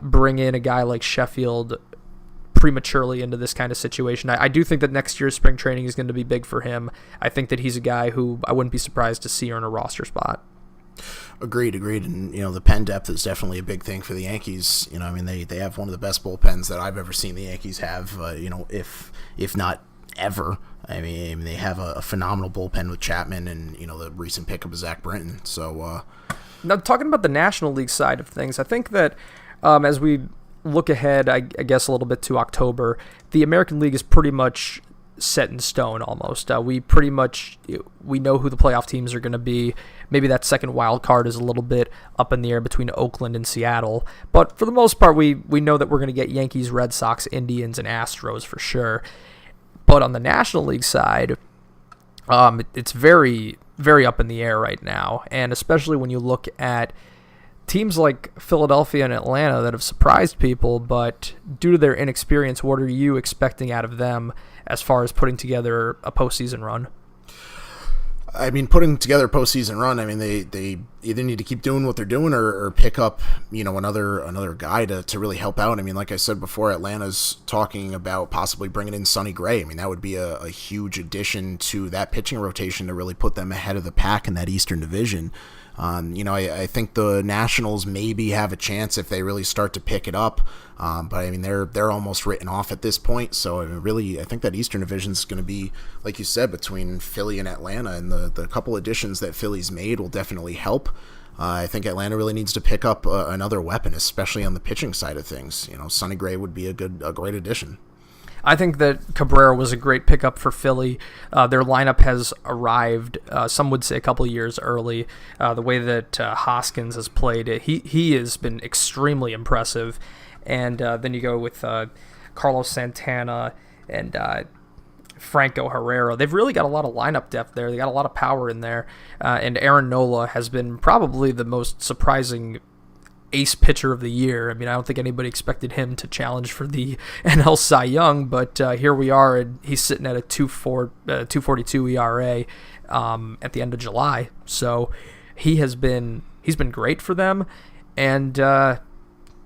bring in a guy like Sheffield prematurely into this kind of situation. I do think that next year's spring training is going to be big for him. I think that he's a guy who I wouldn't be surprised to see earn a roster spot. Agreed. And, the pen depth is definitely a big thing for the Yankees. They have one of the best bullpens that I've ever seen the Yankees have, if not ever. I mean, they have a phenomenal bullpen with Chapman and, the recent pickup of Zach Britton. So, now talking about the National League side of things, I think that as we look ahead, I guess, a little bit to October, the American League is pretty much set in stone almost. We know who the playoff teams are going to be. Maybe that second wild card is a little bit up in the air between Oakland and Seattle. But for the most part, we know that we're going to get Yankees, Red Sox, Indians, and Astros for sure. But on the National League side, it's very, very up in the air right now. And especially when you look at teams like Philadelphia and Atlanta that have surprised people, but due to their inexperience, what are you expecting out of them as far as putting together a postseason run? I mean, putting together a postseason run, I mean, they either need to keep doing what they're doing or pick up, another guy to really help out. I mean, like I said before, Atlanta's talking about possibly bringing in Sonny Gray. I mean, that would be a huge addition to that pitching rotation to really put them ahead of the pack in that Eastern Division. I think the Nationals maybe have a chance if they really start to pick it up. But I mean, they're almost written off at this point. So I think that Eastern Division is going to be, like you said, between Philly and Atlanta, and the couple additions that Philly's made will definitely help. I think Atlanta really needs to pick up another weapon, especially on the pitching side of things. Sonny Gray would be a great addition. I think that Cabrera was a great pickup for Philly. Their lineup has arrived, some would say a couple of years early. The way that Hoskins has played, he has been extremely impressive. And then you go with Carlos Santana and Franco Herrera. They've really got a lot of lineup depth there. They got a lot of power in there. And Aaron Nola has been probably the most surprising ace pitcher of the year. I mean, I don't think anybody expected him to challenge for the NL Cy Young, but here we are, and he's sitting at a 2.42 ERA at the end of July. So he's been great for them, and you're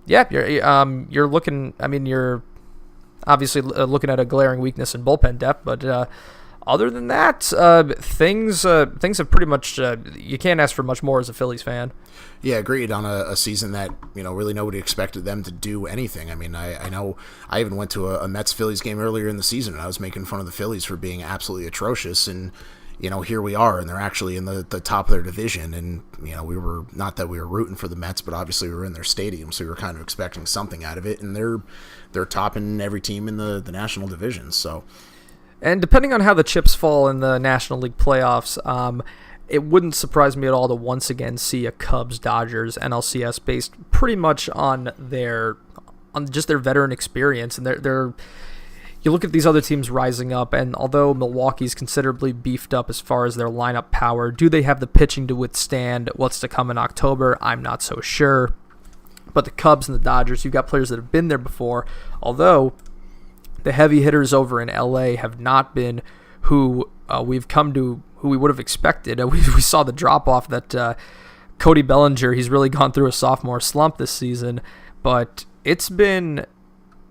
looking. I mean, you're obviously looking at a glaring weakness in bullpen depth, but other than that, things have pretty much. You can't ask for much more as a Phillies fan. Yeah, agreed. On a season that really nobody expected them to do anything. I mean, I know I even went to a Mets Phillies game earlier in the season, and I was making fun of the Phillies for being absolutely atrocious. And here we are, and they're actually in the top of their division. And we were, not that we were rooting for the Mets, but obviously we were in their stadium, so we were kind of expecting something out of it. And they're topping every team in the National Division. So. And depending on how the chips fall in the National League playoffs, it wouldn't surprise me at all to once again see a Cubs-Dodgers NLCS based pretty much on just their veteran experience. And you look at these other teams rising up, and although Milwaukee's considerably beefed up as far as their lineup power, do they have the pitching to withstand what's to come in October? I'm not so sure. But the Cubs and the Dodgers, you've got players that have been there before, although the heavy hitters over in LA have not been who we would have expected. We saw the drop-off that Cody Bellinger, he's really gone through a sophomore slump this season, but it's been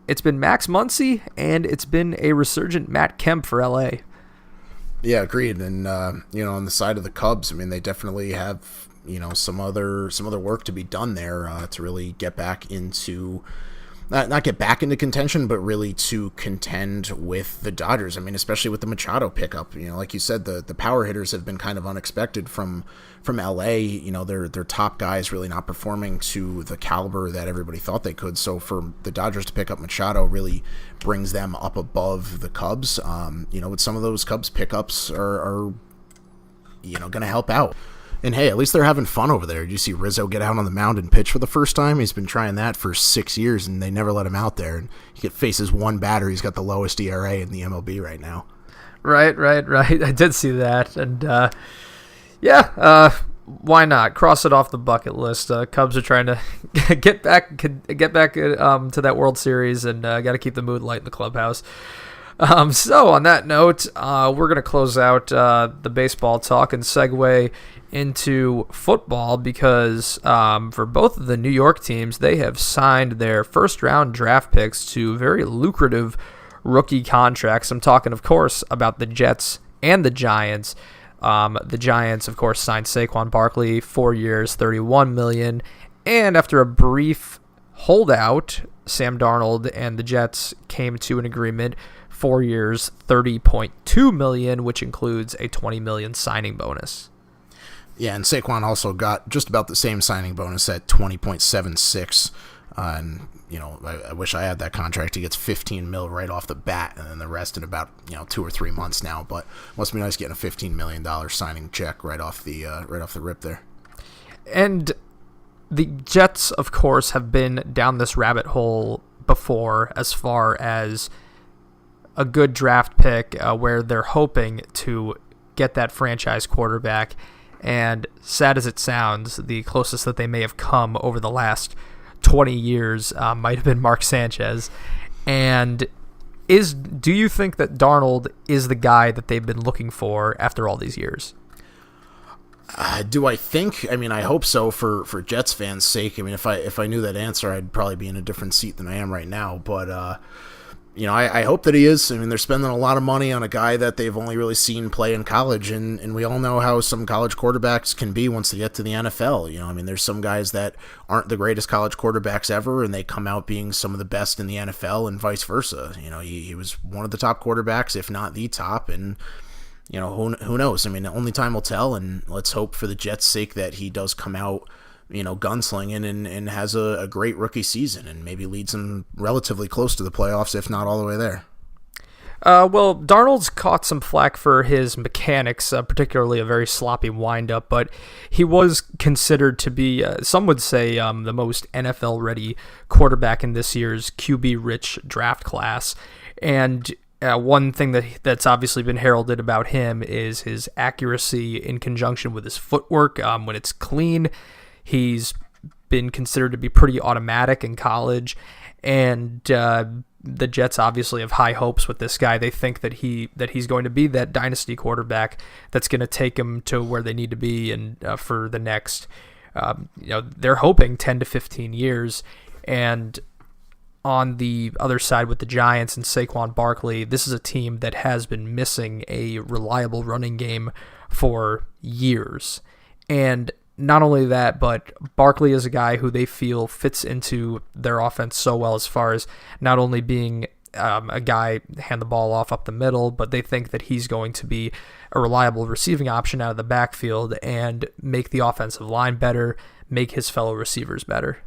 Max Muncy, and it's been a resurgent Matt Kemp for LA. Yeah, agreed. And on the side of the Cubs, I mean, they definitely have some other work to be done there to really get back into. Not get back into contention, but really to contend with the Dodgers. I mean, especially with the Machado pickup. Like you said, the power hitters have been kind of unexpected from LA. Their top guys really not performing to the caliber that everybody thought they could. So for the Dodgers to pick up Machado really brings them up above the Cubs. With some of those Cubs pickups are going to help out. And hey, at least they're having fun over there. Did you see Rizzo get out on the mound and pitch for the first time? He's been trying that for 6 years, and they never let him out there. And he faces one batter. He's got the lowest ERA in the MLB right now. Right. I did see that. And, why not? Cross it off the bucket list. Cubs are trying to get back to that World Series, and got to keep the mood light in the clubhouse. So on that note, we're going to close out the baseball talk and segue into football because for both of the New York teams, they have signed their first-round draft picks to very lucrative rookie contracts. I'm talking, of course, about the Jets and the Giants. The Giants, of course, signed Saquon Barkley, 4 years, $31 million. And after a brief holdout, Sam Darnold and the Jets came to an agreement, 4 years, $30.2 million, which includes a $20 million signing bonus. Yeah, and Saquon also got just about the same signing bonus at 20.76 And, I wish I had that contract. He gets 15 mil right off the bat, and then the rest in about, 2 or 3 months now. But must be nice getting a $15 million signing check right off the rip there. And the Jets, of course, have been down this rabbit hole before as far as a good draft pick where they're hoping to get that franchise quarterback. And sad as it sounds, the closest that they may have come over the last 20 years might have been Mark Sanchez. And do you think that Darnold is the guy that they've been looking for after all these years? Do I think? I mean, I hope so for Jets fans' sake. I mean, if I knew that answer, I'd probably be in a different seat than I am right now. But I hope that he is. I mean, they're spending a lot of money on a guy that they've only really seen play in college, and we all know how some college quarterbacks can be once they get to the NFL. I mean, there's some guys that aren't the greatest college quarterbacks ever, and they come out being some of the best in the NFL, and vice versa. He was one of the top quarterbacks, if not the top, and who knows? I mean, only time will tell, and let's hope for the Jets' sake that he does come out gunslinging and has a great rookie season and maybe leads them relatively close to the playoffs, if not all the way there. Well, Darnold's caught some flack for his mechanics, particularly a very sloppy windup, but he was considered to be, some would say, the most NFL-ready quarterback in this year's QB-rich draft class. And one thing that's obviously been heralded about him is his accuracy in conjunction with his footwork. When it's clean, he's been considered to be pretty automatic in college, and the Jets obviously have high hopes with this guy. They think that he's going to be that dynasty quarterback that's going to take them to where they need to be, and for the next, they're hoping 10 to 15 years. And on the other side with the Giants and Saquon Barkley, this is a team that has been missing a reliable running game for years. And not only that, but Barkley is a guy who they feel fits into their offense so well, as far as not only being a guy hand the ball off up the middle, but they think that he's going to be a reliable receiving option out of the backfield and make the offensive line better, make his fellow receivers better.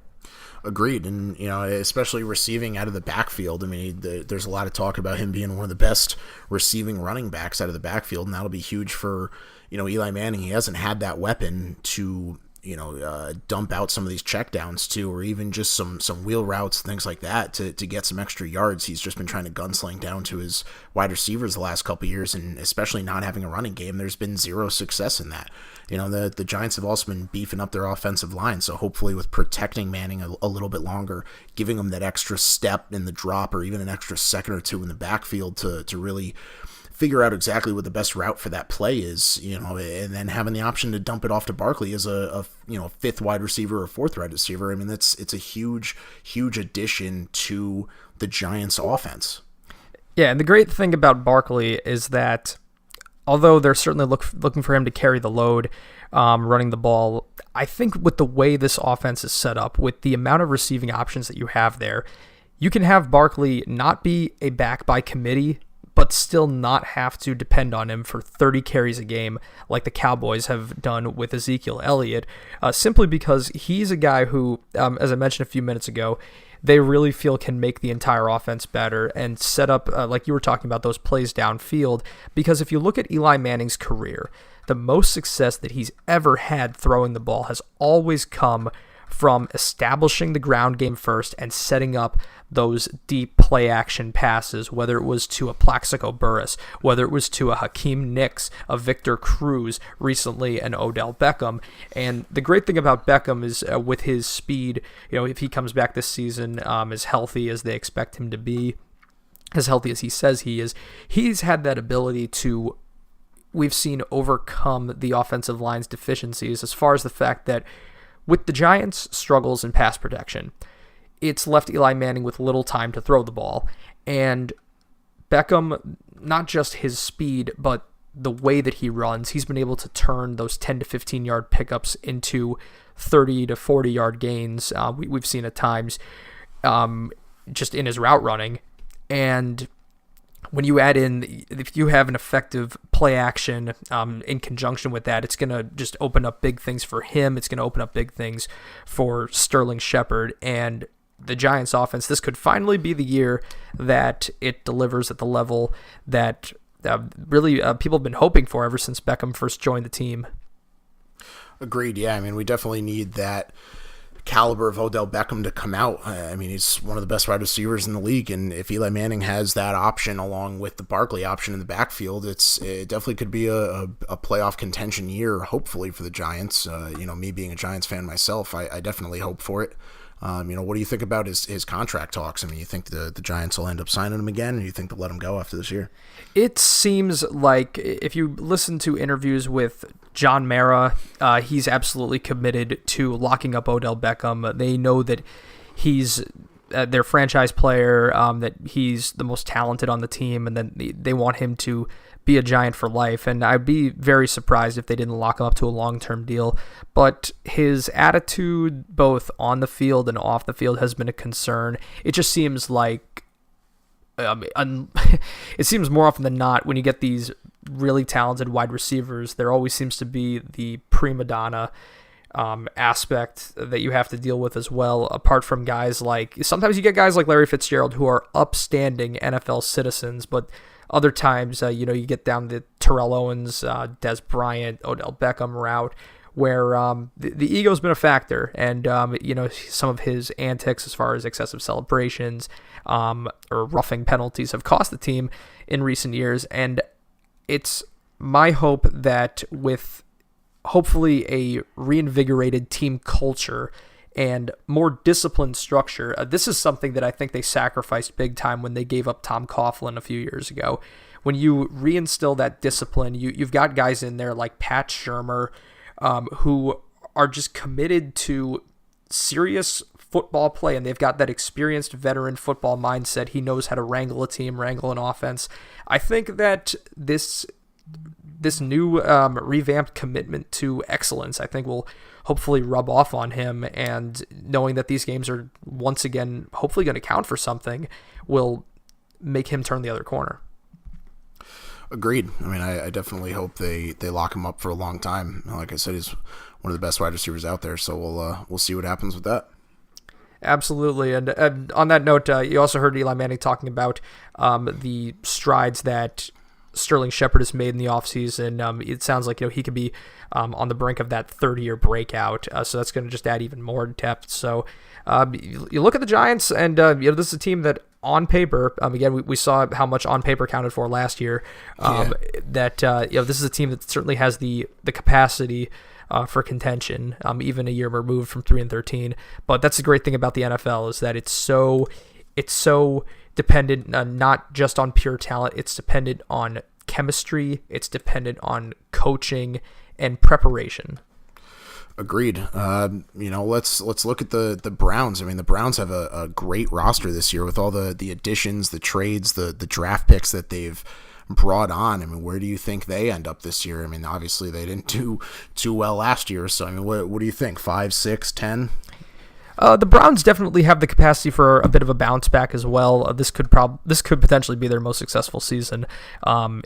Agreed. And, especially receiving out of the backfield. I mean, there's a lot of talk about him being one of the best receiving running backs out of the backfield, and that'll be huge for, Eli Manning. He hasn't had that weapon to, dump out some of these checkdowns to, or even just some wheel routes, things like that to get some extra yards. He's just been trying to gunsling down to his wide receivers the last couple of years, and especially not having a running game, there's been zero success in that. The Giants have also been beefing up their offensive line, so hopefully with protecting Manning a little bit longer, giving him that extra step in the drop or even an extra second or two in the backfield to really figure out exactly what the best route for that play is, and then having the option to dump it off to Barkley as a fifth wide receiver or fourth wide receiver. I mean, it's a huge addition to the Giants offense. Yeah, and the great thing about Barkley is that although they're certainly looking for him to carry the load, running the ball, I think with the way this offense is set up, with the amount of receiving options that you have there, you can have Barkley not be a back by committee, but still not have to depend on him for 30 carries a game like the Cowboys have done with Ezekiel Elliott, simply because he's a guy who, as I mentioned a few minutes ago, they really feel can make the entire offense better and set up, like you were talking about, those plays downfield. Because if you look at Eli Manning's career, the most success that he's ever had throwing the ball has always come from establishing the ground game first and setting up those deep play action passes, whether it was to a Plaxico Burress, whether it was to a Hakeem Nicks, a Victor Cruz recently, and Odell Beckham. And the great thing about Beckham is with his speed, if he comes back this season as healthy as they expect him to be, as healthy as he says he is, he's had that ability to, we've seen, overcome the offensive line's deficiencies, as far as the fact that with the Giants' struggles in pass protection, it's left Eli Manning with little time to throw the ball. And Beckham, not just his speed, but the way that he runs, he's been able to turn those 10 to 15 yard pickups into 30 to 40 yard gains. We've seen at times just in his route running. And when you add in, if you have an effective play action in conjunction with that, it's going to just open up big things for him. It's going to open up big things for Sterling Shepard. And the Giants offense, this could finally be the year that it delivers at the level that really people have been hoping for ever since Beckham first joined the team. Agreed. Yeah, I mean, we definitely need that caliber of Odell Beckham to come out. I mean, he's one of the best wide receivers in the league, and if Eli Manning has that option along with the Barkley option in the backfield, it definitely could be a playoff contention year, hopefully, for the Giants. Me being a Giants fan myself, I definitely hope for it. What do you think about his contract talks? I mean, you think the Giants will end up signing him again, or you think they'll let him go after this year? It seems like if you listen to interviews with John Mara, he's absolutely committed to locking up Odell Beckham. They know that he's their franchise player, that he's the most talented on the team, and then they want him to be a Giant for life, and I'd be very surprised if they didn't lock him up to a long-term deal. But his attitude, both on the field and off the field, has been a concern. It just seems like, it seems more often than not, when you get these really talented wide receivers, there always seems to be the prima donna aspect that you have to deal with as well, apart from guys like, sometimes you get guys like Larry Fitzgerald who are upstanding NFL citizens, but other times, you get down the Terrell Owens, Des Bryant, Odell Beckham route, where the ego's been a factor, and some of his antics as far as excessive celebrations or roughing penalties have cost the team in recent years. And it's my hope that with hopefully a reinvigorated team culture and more disciplined structure. This is something that I think they sacrificed big time when they gave up Tom Coughlin a few years ago. When you reinstill that discipline, you've got guys in there like Pat Shurmur, who are just committed to serious football play, and they've got that experienced veteran football mindset. He knows how to wrangle a team, wrangle an offense. I think that this new revamped commitment to excellence, I think, will hopefully rub off on him, and knowing that these games are once again hopefully going to count for something will make him turn the other corner. Agreed. I mean, I definitely hope they lock him up for a long time. Like I said, he's one of the best wide receivers out there, so we'll see what happens with that. Absolutely. And on that note, you also heard Eli Manning talking about the strides that Sterling Shepard has made in the offseason. It sounds like he could be on the brink of that 30-year breakout, so that's going to just add even more depth. So you look at the Giants, and this is a team that on paper, again, we saw how much on paper counted for last year, that this is a team that certainly has the capacity for contention, even a year removed from 3-13. But that's the great thing about the NFL, is that it's so dependent not just on pure talent, it's dependent on chemistry, it's dependent on coaching and preparation. Agreed. Let's look at the Browns. I mean, the Browns have a great roster this year with all the additions, the trades, the draft picks that they've brought on. I mean, where do you think they end up this year? I mean, obviously they didn't do too well last year. So, I mean, what do you think? 5, 6, 10? The Browns definitely have the capacity for a bit of a bounce back as well. This could potentially be their most successful season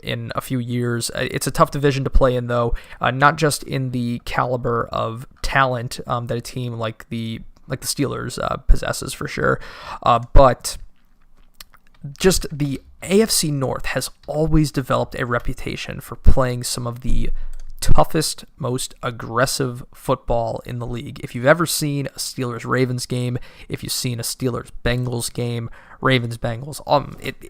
in a few years. It's a tough division to play in, though, not just in the caliber of talent that a team like the Steelers possesses for sure, but just the AFC North has always developed a reputation for playing some of the toughest, most aggressive football in the league. If you've ever seen a Steelers-Ravens game, if you've seen a Steelers-Bengals game, Ravens-Bengals,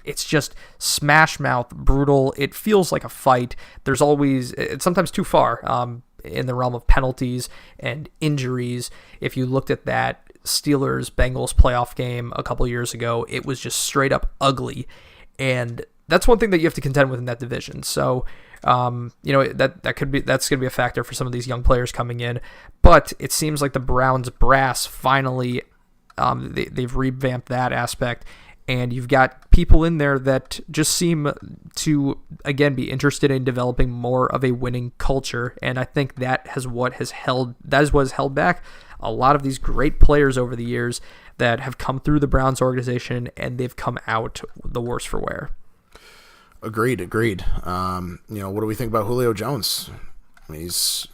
it's just smash mouth, brutal. It feels like a fight. There's always, it's sometimes too far in the realm of penalties and injuries. If you looked at that Steelers-Bengals playoff game a couple years ago, it was just straight up ugly. And that's one thing that you have to contend with in that division. So, that's going to be a factor for some of these young players coming in. But it seems like the Browns brass finally, they've revamped that aspect, and you've got people in there that just seem to, again, be interested in developing more of a winning culture. And I think that is what has held back a lot of these great players over the years that have come through the Browns organization, and they've come out the worse for wear. Agreed. What do we think about Julio Jones? I mean, he's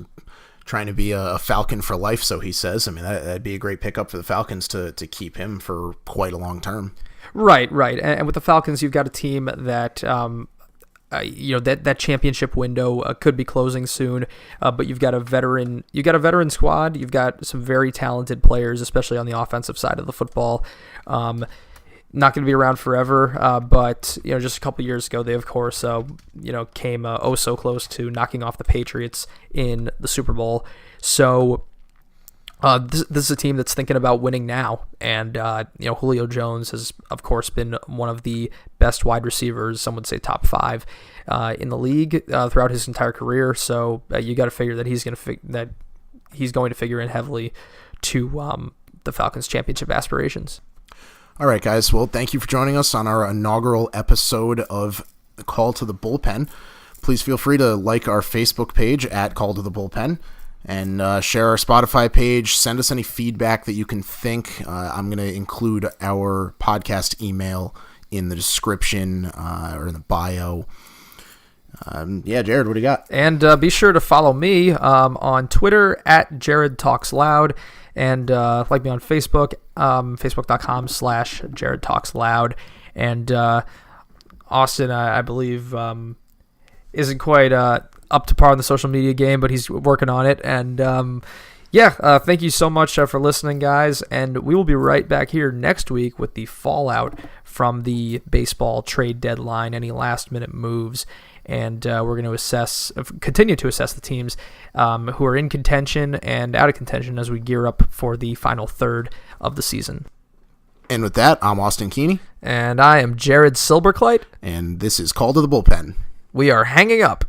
trying to be a Falcon for life, so he says. I mean, that'd be a great pickup for the Falcons to keep him for quite a long term. Right. And with the Falcons, you've got a team that that championship window could be closing soon, but you've got a veteran squad. You've got some very talented players, especially on the offensive side of the football. Not going to be around forever, but just a couple years ago, they of course came so close to knocking off the Patriots in the Super Bowl. So this is a team that's thinking about winning now, and Julio Jones has of course been one of the best wide receivers, some would say top 5 in the league throughout his entire career. So you got to figure that he's going to figure in heavily to the Falcons' championship aspirations. All right, guys. Well, thank you for joining us on our inaugural episode of Call to the Bullpen. Please feel free to like our Facebook page at Call to the Bullpen and share our Spotify page. Send us any feedback that you can think. I'm going to include our podcast email in the description or in the bio. Jared, what do you got? And be sure to follow me on Twitter at Jared Talks Loud, and like me on Facebook, facebook.com/Jared Talks Loud. And Austin, I believe, isn't quite up to par in the social media game, but he's working on it. And thank you so much for listening, guys. And we will be right back here next week with the fallout from the baseball trade deadline, any last-minute moves. And we're going to continue to assess the teams who are in contention and out of contention as we gear up for the final third of the season. And with that, I'm Austin Keeney. And I am Jared Silberkleit. And this is Call to the Bullpen. We are hanging up.